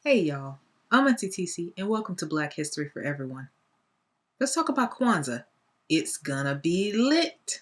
Hey y'all, I'm Auntie TC and welcome to Black History for Everyone. Let's talk about Kwanzaa. It's gonna be lit!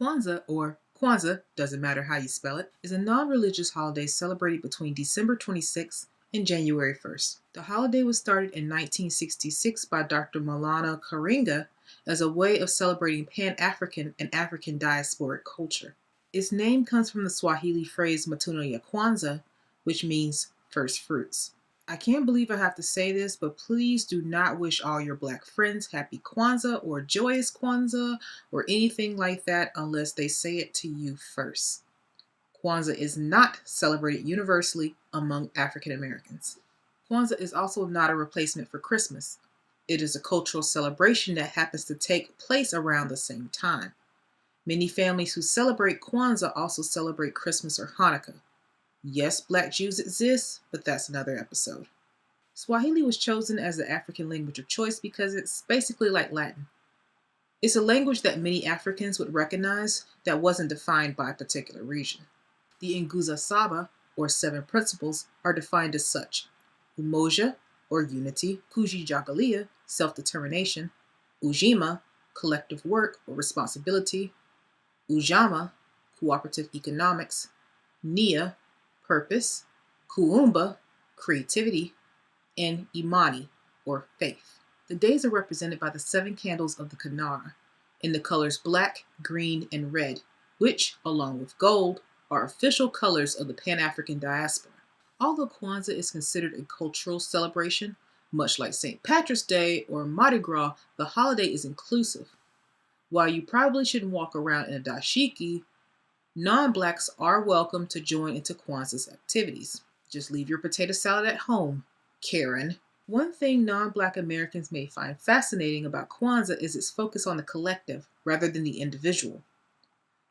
Kwanzaa, or Kwanzaa, doesn't matter how you spell it, is a non-religious holiday celebrated between December 26th and January 1st. The holiday was started in 1966 by Dr. Maulana Karenga as a way of celebrating Pan-African and African diasporic culture. Its name comes from the Swahili phrase Matunda ya Kwanza, which means first fruits. I can't believe I have to say this, but please do not wish all your Black friends happy Kwanzaa or joyous Kwanzaa or anything like that unless they say it to you first. Kwanzaa is not celebrated universally among African Americans. Kwanzaa is also not a replacement for Christmas. It is a cultural celebration that happens to take place around the same time. Many families who celebrate Kwanzaa also celebrate Christmas or Hanukkah. Yes, Black Jews exist, but that's another episode. Swahili was chosen as the African language of choice because it's basically like Latin. It's a language that many Africans would recognize that wasn't defined by a particular region. The Nguzo Saba, or 7 principles, are defined as such: Umoja, or unity; KUJICHAGULIA, self-determination; UJIMA, collective work or responsibility; UJAMAA, cooperative economics; Nia, purpose; Kuumba, creativity; and Imani, or faith. The days are represented by the 7 candles of the Kinara in the colors black, green, and red, which, along with gold, are official colors of the Pan-African diaspora. Although Kwanzaa is considered a cultural celebration, much like St. Patrick's Day or Mardi Gras, the holiday is inclusive. While you probably shouldn't walk around in a dashiki, non-Blacks are welcome to join into Kwanzaa's activities. Just leave your potato salad at home, Karen. One thing non-Black Americans may find fascinating about Kwanzaa is its focus on the collective rather than the individual.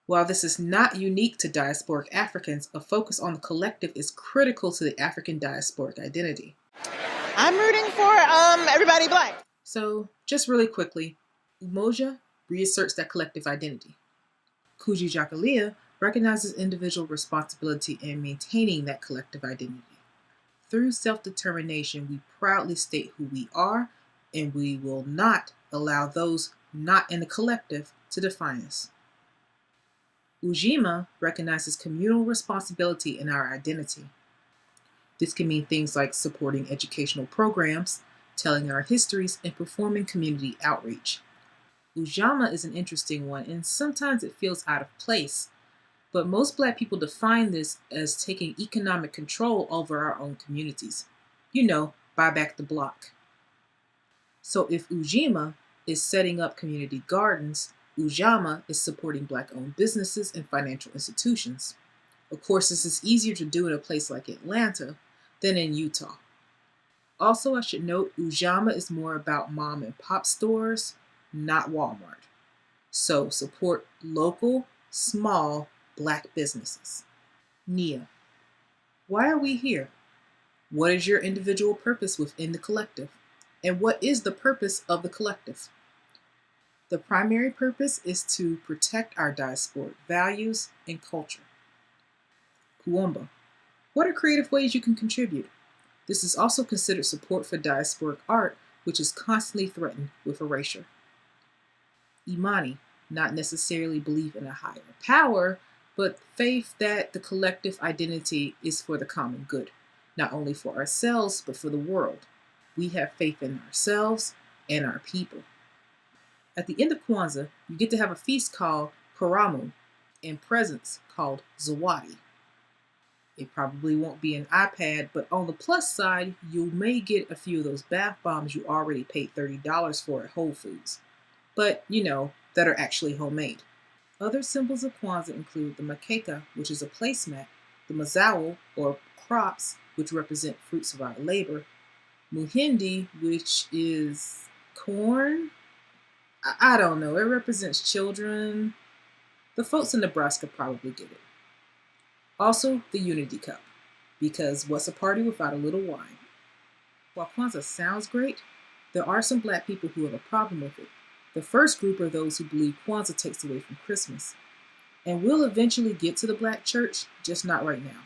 While this is not unique to diasporic Africans, a focus on the collective is critical to the African diasporic identity. I'm rooting for everybody Black. So, just really quickly, Umoja reasserts that collective identity. KUJICHAGULIA recognizes individual responsibility in maintaining that collective identity. Through self-determination, we proudly state who we are, and we will not allow those not in the collective to define us. UJIMA recognizes communal responsibility in our identity. This can mean things like supporting educational programs, telling our histories, and performing community outreach. UJAMAA is an interesting one, and sometimes it feels out of place, but most Black people define this as taking economic control over our own communities. You know, buy back the block. So if UJIMA is setting up community gardens, UJAMAA is supporting Black-owned businesses and financial institutions. Of course, this is easier to do in a place like Atlanta than in Utah. Also, I should note UJAMAA is more about mom and pop stores, not Walmart. So support local, small Black businesses. Nia. Why are we here? What is your individual purpose within the collective? And what is the purpose of the collective? The primary purpose is to protect our diasporic values and culture. Kuumba. What are creative ways you can contribute? This is also considered support for diasporic art, which is constantly threatened with erasure. Imani, not necessarily belief in a higher power, but faith that the collective identity is for the common good, not only for ourselves, but for the world. We have faith in ourselves and our people. At the end of Kwanzaa, you get to have a feast called Karamu and presents called Zawadi. It probably won't be an iPad, but on the plus side, you may get a few of those bath bombs you already paid $30 for at Whole Foods. But, you know, that are actually homemade. Other symbols of Kwanzaa include the makeka, which is a placemat, the mazao, or crops, which represent fruits of our labor, muhindi, which is corn. I don't know, it represents children. The folks in Nebraska probably get it. Also, the unity cup, because what's a party without a little wine? While Kwanzaa sounds great, there are some Black people who have a problem with it. The first group are those who believe Kwanzaa takes away from Christmas. And we'll eventually get to the Black church, just not right now.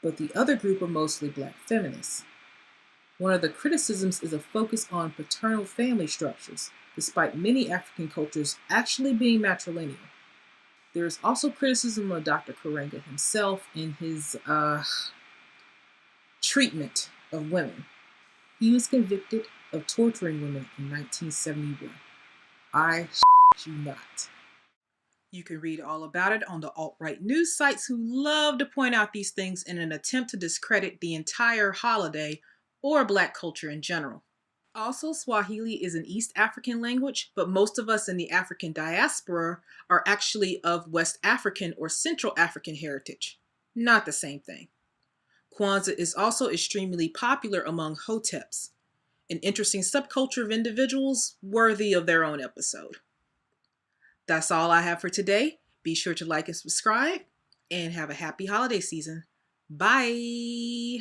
but the other group are mostly Black feminists. One of the criticisms is a focus on paternal family structures, despite many African cultures actually being matrilineal. There is also criticism of Dr. Karenga himself in his treatment of women. He was convicted of torturing women in 1971. I you not. You can read all about it on the alt-right news sites who love to point out these things in an attempt to discredit the entire holiday or Black culture in general. Also, Swahili is an East African language, but most of us in the African diaspora are actually of West African or Central African heritage. Not the same thing. Kwanzaa is also extremely popular among Hoteps, an interesting subculture of individuals worthy of their own episode. That's all I have for today. Be sure to like and subscribe, and have a happy holiday season. Bye!